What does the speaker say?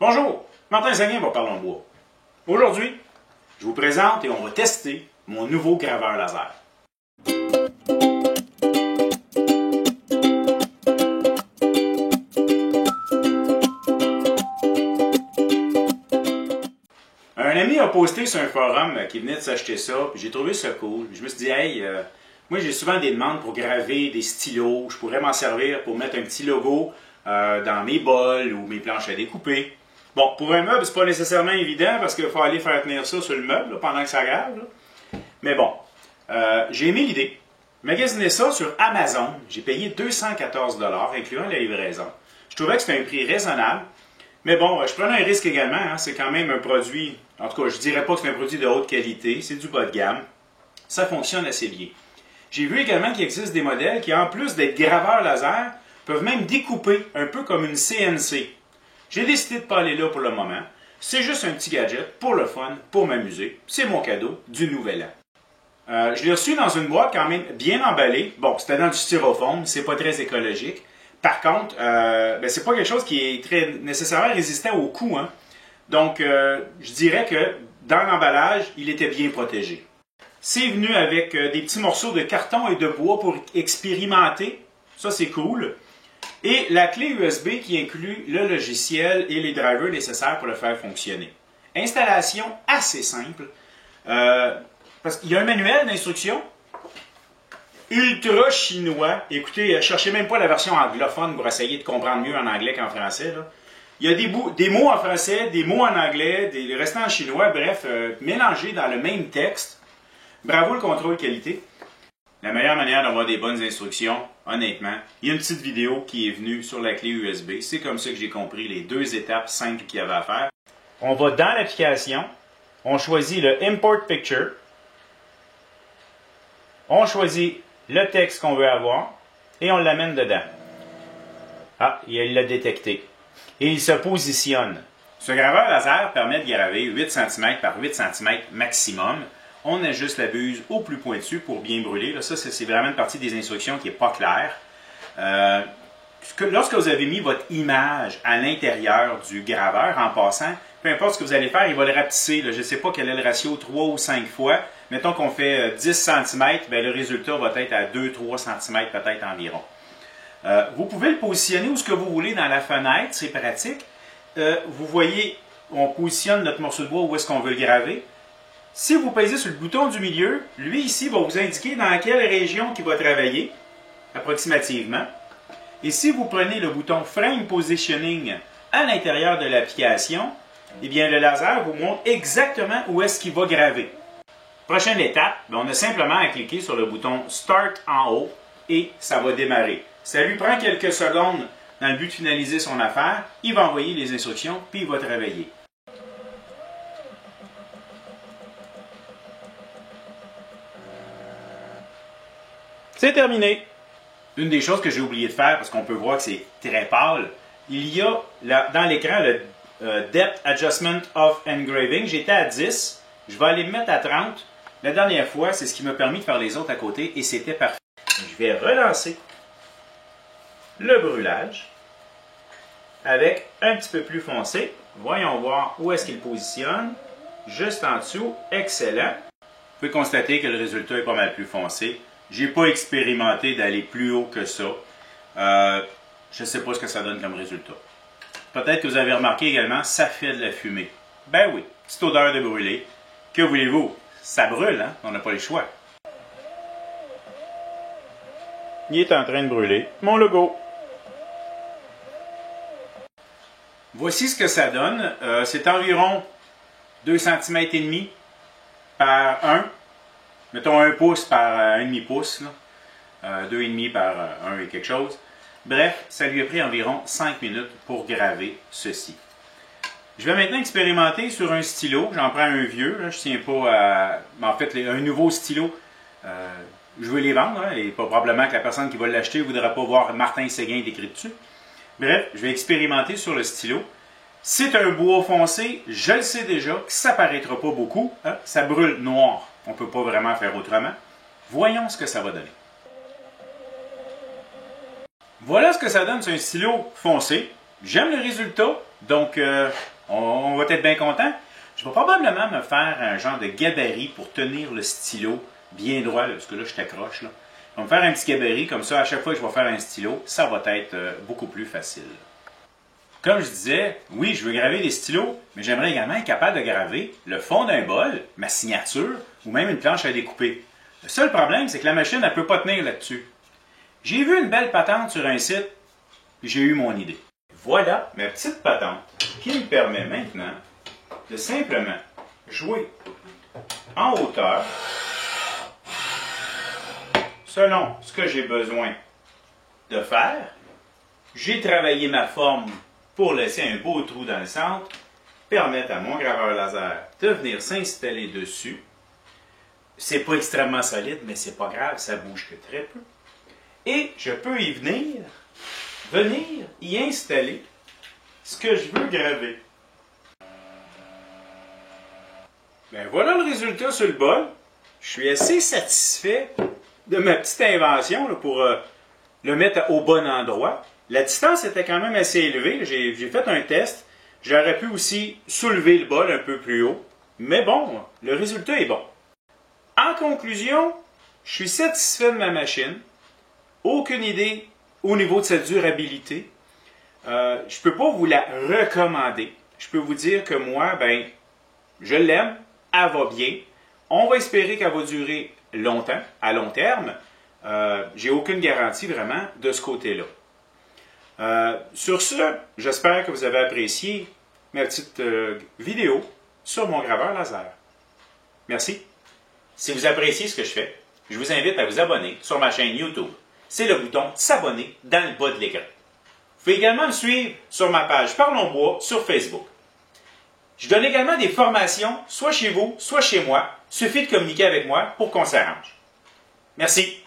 Bonjour, Martin Seguin va parler en bois. Aujourd'hui, je vous présente et on va tester mon nouveau graveur laser. Un ami a posté sur un forum qu'il venait de s'acheter ça, puis j'ai trouvé ça cool. Je me suis dit, hey, moi j'ai souvent des demandes pour graver des stylos, je pourrais m'en servir pour mettre un petit logo dans mes bols ou mes planches à découper. Bon, pour un meuble, c'est pas nécessairement évident parce qu'il faut aller faire tenir ça sur le meuble là, pendant que ça grave. Là. Mais bon, j'ai aimé l'idée. Magasiner ça sur Amazon, j'ai payé 214 $, incluant la livraison. Je trouvais que c'était un prix raisonnable. Mais bon, je prenais un risque également. Hein. C'est quand même un produit, en tout cas, je ne dirais pas que c'est un produit de haute qualité. C'est du bas de gamme. Ça fonctionne assez bien. J'ai vu également qu'il existe des modèles qui, en plus d'être graveurs laser, peuvent même découper un peu comme une CNC. J'ai décidé de ne pas aller là pour le moment. C'est juste un petit gadget pour le fun, pour m'amuser. C'est mon cadeau du Nouvel An. Je l'ai reçu dans une boîte quand même bien emballée. Bon, c'était dans du styrofoam, c'est pas très écologique. Par contre, c'est pas quelque chose qui est très nécessairement résistant au coups. Hein. Donc, je dirais que dans l'emballage, il était bien protégé. C'est venu avec des petits morceaux de carton et de bois pour expérimenter. Ça, c'est cool. Et la clé USB qui inclut le logiciel et les drivers nécessaires pour le faire fonctionner. Installation assez simple. Parce qu'il y a un manuel d'instruction ultra chinois. Écoutez, cherchez même pas la version anglophone pour essayer de comprendre mieux en anglais qu'en français. Là. Il y a des mots en français, des mots en anglais, des restants en chinois, bref, mélangés dans le même texte. Bravo le contrôle qualité. La meilleure manière d'avoir des bonnes instructions, honnêtement, il y a une petite vidéo qui est venue sur la clé USB. C'est comme ça que j'ai compris les deux étapes simples qu'il y avait à faire. On va dans l'application, on choisit le Import Picture, on choisit le texte qu'on veut avoir et on l'amène dedans. Ah, il l'a détecté. Et il se positionne. Ce graveur laser permet de graver 8 cm par 8 cm maximum. On ajuste la buse au plus pointu pour bien brûler. Là, ça, c'est vraiment une partie des instructions qui n'est pas claire. Lorsque vous avez mis votre image à l'intérieur du graveur, en passant, peu importe ce que vous allez faire, il va le rapetisser. Là. Je ne sais pas quel est le ratio, 3 ou 5 fois. Mettons qu'on fait 10 cm, bien, le résultat va être à 2-3 cm peut-être environ. Vous pouvez le positionner où ce que vous voulez dans la fenêtre, c'est pratique. Vous voyez, on positionne notre morceau de bois où est-ce qu'on veut le graver. Si vous pèsez sur le bouton du milieu, lui ici va vous indiquer dans quelle région il va travailler, approximativement. Et si vous prenez le bouton Frame Positioning à l'intérieur de l'application, eh bien le laser vous montre exactement où est-ce qu'il va graver. Prochaine étape, on a simplement à cliquer sur le bouton Start en haut et ça va démarrer. Ça lui prend quelques secondes dans le but de finaliser son affaire. Il va envoyer les instructions puis il va travailler. C'est terminé. Une des choses que j'ai oublié de faire, parce qu'on peut voir que c'est très pâle, il y a dans l'écran le Depth Adjustment of Engraving. J'étais à 10. Je vais aller me mettre à 30. La dernière fois, c'est ce qui m'a permis de faire les autres à côté et c'était parfait. Je vais relancer le brûlage avec un petit peu plus foncé. Voyons voir où est-ce qu'il positionne. Juste en dessous. Excellent. Vous pouvez constater que le résultat est pas mal plus foncé. Je n'ai pas expérimenté d'aller plus haut que ça. Je ne sais pas ce que ça donne comme résultat. Peut-être que vous avez remarqué également, ça fait de la fumée. Ben oui, petite odeur de brûlé. Que voulez-vous? Ça brûle, hein? On n'a pas le choix. Il est en train de brûler. Mon logo. Voici ce que ça donne. C'est environ 2 cm et demi par 1. Mettons 1 pouce par 1,5 pouce. 2,5 par 1 et quelque chose. Bref, ça lui a pris environ 5 minutes pour graver ceci. Je vais maintenant expérimenter sur un stylo. J'en prends un vieux. Là, je ne tiens pas à... En fait, un nouveau stylo. Je veux les vendre. Hein, et probablement que la personne qui va l'acheter ne voudra pas voir Martin Seguin décrit dessus. Bref, je vais expérimenter sur le stylo. C'est un bois foncé. Je le sais déjà que ça ne paraîtra pas beaucoup. Hein, ça brûle noir. On ne peut pas vraiment faire autrement. Voyons ce que ça va donner. Voilà ce que ça donne sur un stylo foncé. j'aime le résultat, donc on va être bien content. Je vais probablement me faire un genre de gabarit pour tenir le stylo bien droit, là, parce que là, je t'accroche. Je vais me faire un petit gabarit, comme ça, à chaque fois que je vais faire un stylo, ça va être beaucoup plus facile. Comme je disais, oui, je veux graver des stylos, mais j'aimerais également être capable de graver le fond d'un bol, ma signature, ou même une planche à découper. Le seul problème, c'est que la machine ne peut pas tenir là-dessus. J'ai vu une belle patente sur un site, puis j'ai eu mon idée. Voilà ma petite patente qui me permet maintenant de simplement jouer en hauteur selon ce que j'ai besoin de faire. J'ai travaillé ma forme pour laisser un beau trou dans le centre, permettre à mon graveur laser de venir s'installer dessus. C'est pas extrêmement solide, mais c'est pas grave, ça bouge que très peu. Et je peux y venir y installer ce que je veux graver. Ben voilà le résultat sur le bol. Je suis assez satisfait de ma petite invention là, pour le mettre au bon endroit. La distance était quand même assez élevée. J'ai fait un test. J'aurais pu aussi soulever le bol un peu plus haut. Mais bon, le résultat est bon. En conclusion, je suis satisfait de ma machine. Aucune idée au niveau de sa durabilité. Je ne peux pas vous la recommander. Je peux vous dire que moi, ben, je l'aime. Elle va bien. On va espérer qu'elle va durer longtemps, à long terme. J'ai aucune garantie vraiment de ce côté-là. Sur ce, j'espère que vous avez apprécié ma petite vidéo sur mon graveur laser. Merci. Si vous appréciez ce que je fais, je vous invite à vous abonner sur ma chaîne YouTube. C'est le bouton s'abonner dans le bas de l'écran. Vous pouvez également me suivre sur ma page Parlons Bois sur Facebook. Je donne également des formations, soit chez vous, soit chez moi. Il suffit de communiquer avec moi pour qu'on s'arrange. Merci.